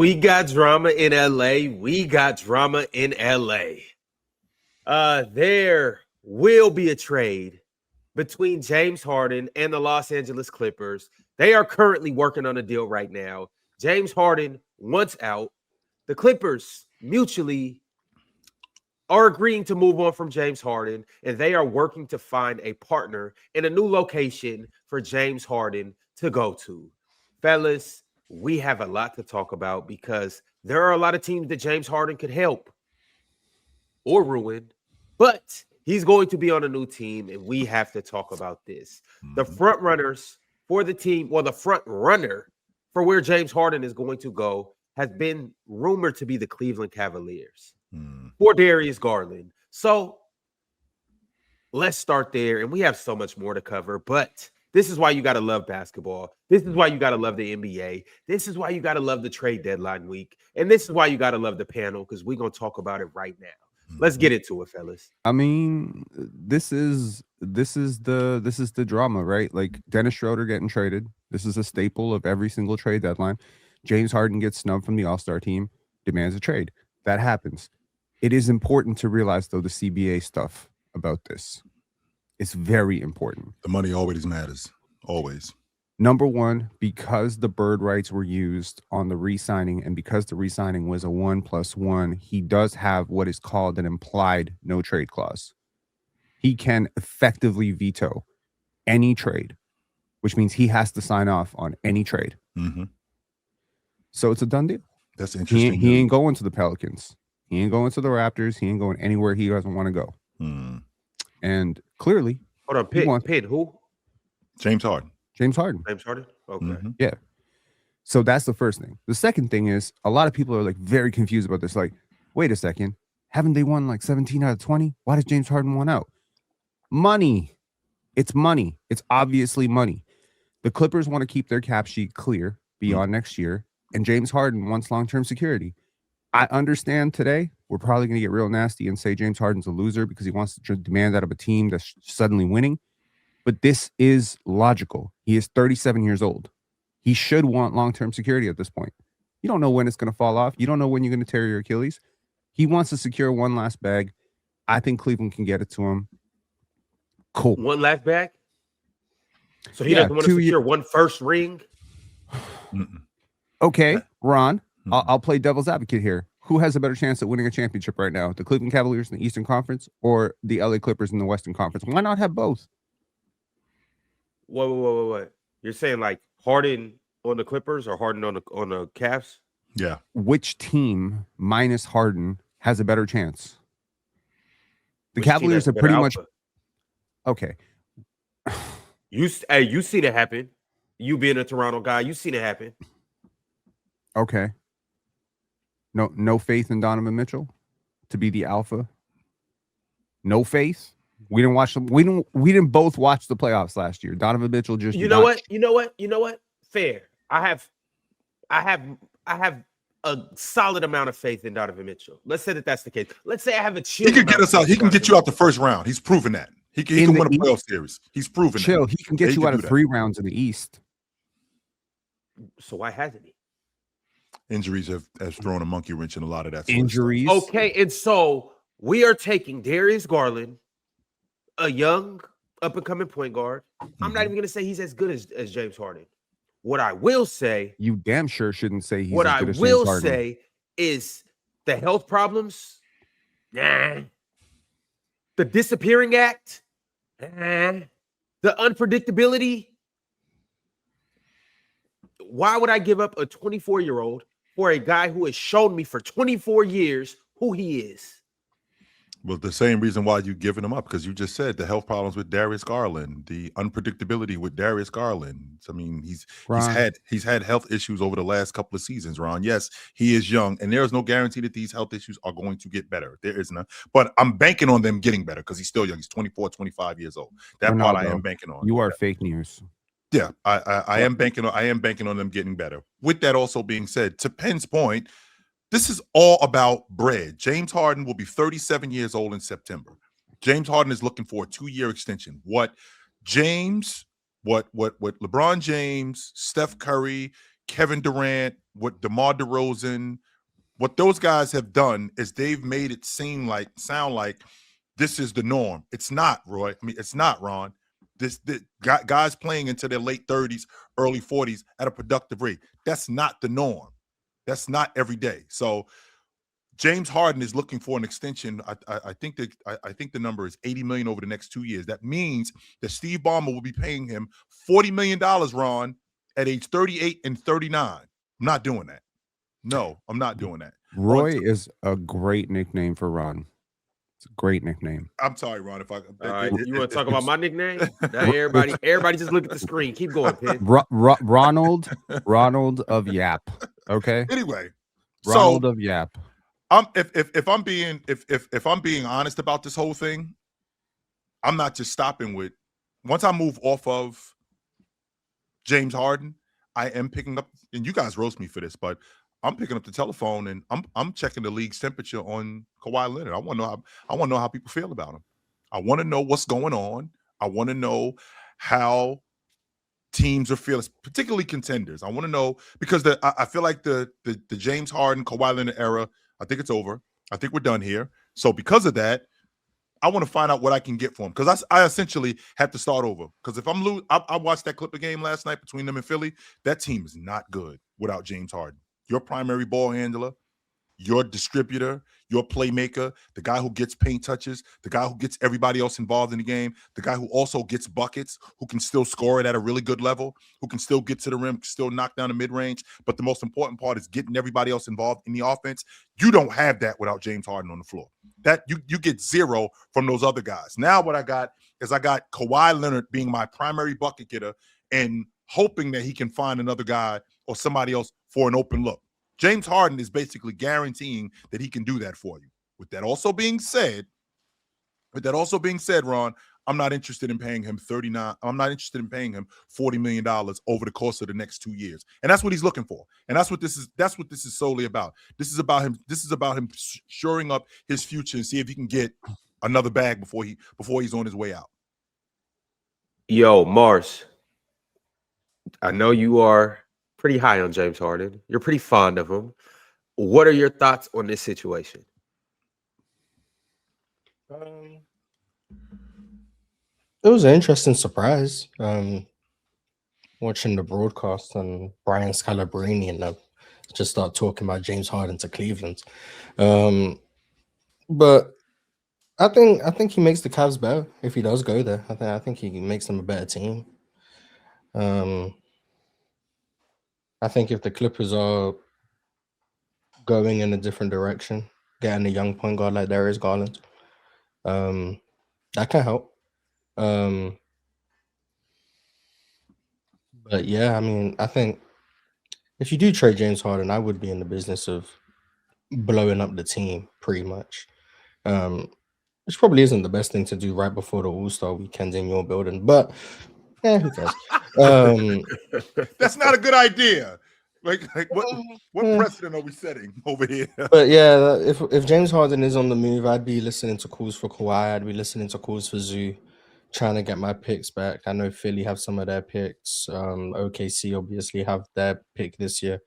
we got drama in LA. We got drama in LA. There will be a trade between James Harden and the Los Angeles Clippers. They are currently working on a deal right now. James Harden wants out. The Clippers mutually are agreeing to move on from James Harden, and they are working to find a partner in a new location for James Harden to go to. Fellas, we have a lot to talk about because there are a lot of teams that James Harden could help or ruin, but he's going to be on a new team, and we have to talk about this. The front runners for the team, well, the front runner for where James Harden is going to go has been rumored to be the Cleveland Cavaliers for Darius Garland. So let's start there, and we have so much more to cover, but this is why you got to love basketball. This is why you got to love the NBA. This is why you got to love the trade deadline week, and this is why you got to love the panel, because we're going to talk about it right now. Let's get into it, fellas. I mean, this is the drama, right? Like Dennis Schroeder getting traded. This is a staple of every single trade deadline. James Harden gets snubbed from the All-Star team, demands a trade. That happens. It is important to realize, though, the CBA stuff about this. It's very important. The money always matters. Always. Number one, because the bird rights were used on the re-signing, and because the re-signing was a 1+1, he does have what is called an implied no trade clause. He can effectively veto any trade, which means he has to sign off on any trade. So it's a done deal. That's interesting. He ain't going to the Pelicans. He ain't going to the Raptors. He ain't going anywhere he doesn't want to go. And clearly, hold on, Pitt, who? James Harden. James Harden. James Harden? Okay. Yeah. So that's the first thing. The second thing is a lot of people are like very confused about this. Like, wait a second. Haven't they won like 17 out of 20? Why does James Harden want out? Money. It's money. It's obviously money. The Clippers want to keep their cap sheet clear beyond next year, and James Harden wants long-term security. I understand today we're probably going to get real nasty and say James Harden's a loser because he wants to demand out of a team that's suddenly winning. But this is logical. He is 37 years old. He should want long-term security at this point. You don't know when it's going to fall off. You don't know when you're going to tear your Achilles. He wants to secure one last bag. I think Cleveland can get it to him. Cool. One last bag? So he doesn't want to secure one first ring? Okay, Ron, I'll play devil's advocate here. Who has a better chance at winning a championship right now? The Cleveland Cavaliers in the Eastern Conference or the LA Clippers in the Western Conference? Why not have both? What? You're saying like Harden on the Clippers or Harden on the Cavs? Yeah. Which team minus Harden has a better chance? The Cavaliers are pretty much okay. You seen it happen. You being a Toronto guy, you seen it happen. Okay. No faith in Donovan Mitchell to be the alpha. No faith. We didn't watch them. We didn't both watch the playoffs last year. Donovan Mitchell just You know what? Fair. I have a solid amount of faith in Donovan Mitchell. Let's say that's the case. Let's say I have a chill. He can get us out. He can get you out the first round. He's proven that. He can win a playoff series. He's proven that. He can get you out of 3 rounds in the East. So why hasn't he? Injuries have thrown a monkey wrench in a lot of that. Injuries. Okay, and so we are taking Darius Garland, a young up-and-coming point guard. I'm not even going to say he's as good as James Harden. What I will say, you damn sure shouldn't say he's what as I good as will James Harden. say is the health problems, the disappearing act, the unpredictability. Why would I give up a 24-year-old for a guy who has shown me for 24 years who he is? Well, the same reason why you're giving him up, because you just said the health problems with Darius Garland, the unpredictability with Darius Garland. I mean, he's had health issues over the last couple of seasons, Ron. Yes, he is young, and there is no guarantee that these health issues are going to get better. There is none. But I'm banking on them getting better because he's still young. He's 24, 25 years old. That part I am banking on. You are fake news. Yeah, I am banking on them getting better. With that also being said, to Penn's point, this is all about bread. James Harden will be 37 years old in September. James Harden is looking for a 2-year extension. What LeBron James, Steph Curry, Kevin Durant, what DeMar DeRozan, what those guys have done is they've made it sound like this is the norm. It's not, Roy. I mean, it's not, Ron. This guys playing into their late 30s, early 40s at a productive rate. That's not the norm. That's not every day. So James Harden is looking for an extension. I think the number is $80 million over the next 2 years. That means that Steve Ballmer will be paying him $40 million, Ron, at age 38 and 39. I'm not doing that. No, I'm not doing that. Roy is a great nickname for Ron. It's a great nickname. I'm sorry, Ron. If I all right, you want to talk about my nickname? Now everybody just look at the screen. Keep going, Pitt. Ronald of Yap. Okay. Anyway, Ronald of Yap. If I'm being honest about this whole thing, I'm not just stopping with once I move off of James Harden, I am picking up, and you guys roast me for this, but I'm picking up the telephone and I'm checking the league's temperature on Kawhi Leonard. I want to know how people feel about him. I want to know what's going on. I want to know how teams are feeling, particularly contenders. I want to know because I feel like the James Harden, Kawhi Leonard era, I think it's over. I think we're done here. So because of that, I want to find out what I can get for him because I essentially have to start over. Because if I'm losing, I watched that Clipper game last night between them and Philly. That team is not good without James Harden. Your primary ball handler, your distributor, your playmaker, the guy who gets paint touches, the guy who gets everybody else involved in the game, the guy who also gets buckets, who can still score it at a really good level, who can still get to the rim, still knock down the mid-range. But the most important part is getting everybody else involved in the offense. You don't have that without James Harden on the floor. That you get zero from those other guys. Now what I got Kawhi Leonard being my primary bucket getter and hoping that he can find another guy or somebody else for an open look. James Harden is basically guaranteeing that he can do that for you. With that also being said, Ron, I'm not interested in paying him I'm not interested in paying him $40 million over the course of the next 2 years. And that's what he's looking for. And that's what this is solely about. This is about him shoring up his future and see if he can get another bag before he's on his way out. Yo, Mars, I know you are pretty high on James Harden. You're pretty fond of him. What are your thoughts on this situation? It was an interesting surprise. Watching the broadcast and Brian Scalabrine and them just start talking about James Harden to Cleveland. But I think he makes the Cavs better if he does go there. I think he makes them a better team. I think if the Clippers are going in a different direction, getting a young point guard like Darius Garland, that can help. But yeah, I mean, I think if you do trade James Harden, I would be in the business of blowing up the team pretty much. Which probably isn't the best thing to do right before the All-Star weekend in your building, but who cares? That's not a good idea. Like what precedent are we setting over here? But yeah, if James Harden is on the move, I'd be listening to calls for Kawhi. I'd be listening to calls for Zoo, trying to get my picks back. I know Philly have some of their picks. OKC obviously have their pick this year.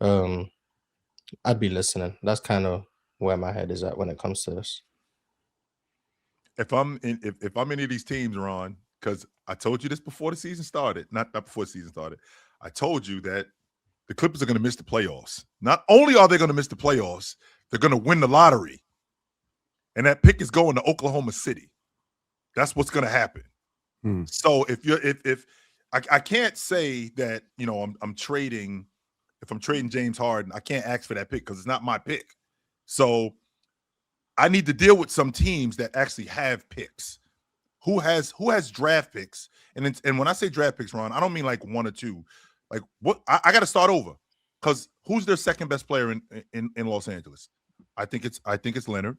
I'd be listening. That's kind of where my head is at when it comes to this. If I'm any of these teams, Ron, because I told you this before the season started, not before the season started. I told you that the Clippers are going to miss the playoffs. Not only are they going to miss the playoffs, they're going to win the lottery. And that pick is going to Oklahoma City. That's what's going to happen. So if I can't say that, I'm trading, if I'm trading James Harden, I can't ask for that pick because it's not my pick. So I need to deal with some teams that actually have picks. Who has draft picks? And when I say draft picks, Ron, I don't mean like one or two. Like what I got to start over because who's their second best player in Los Angeles? I think it's Leonard.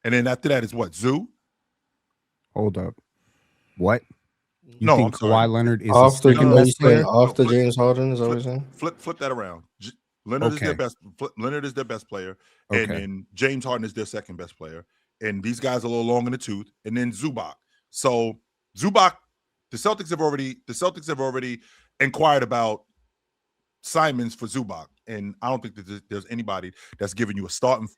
And then after that is what? Zoo? Hold up. What? You No, think I'm sorry. Kawhi Leonard is After, the second best player? after James Harden is always saying? Flip that around. Leonard is their best. Leonard is their best player, and then James Harden is their second best player. And these guys are a little long in the tooth. And then Zubac. So Zubac, the Celtics have already inquired about Simons for Zubac, and I don't think that there's anybody that's giving you a starting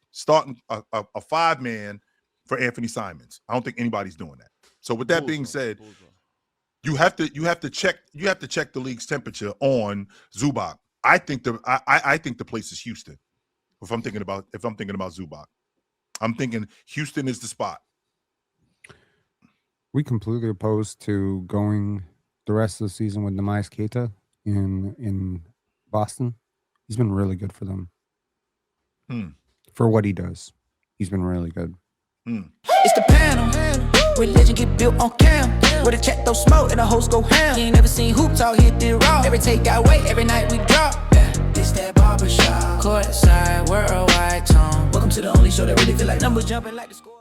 a 5-man for Anthony Simons. I don't think anybody's doing that. So with that being said, you have to check the league's temperature on Zubac. I think the place is Houston. If I'm thinking about Zubac, I'm thinking Houston is the spot. We completely opposed to going the rest of the season with Neemias Queta in Boston. He's been really good for them. For what he does, he's been really good. It's the panel. Religion get built on cam. Where the check throw smoke and the hoes go ham. You ain't never seen hoops all hit the raw. Every take got weight, every night we drop. This that barbershop. Courtside, worldwide tone. Welcome to the only show that really feel like numbers jumping like the score.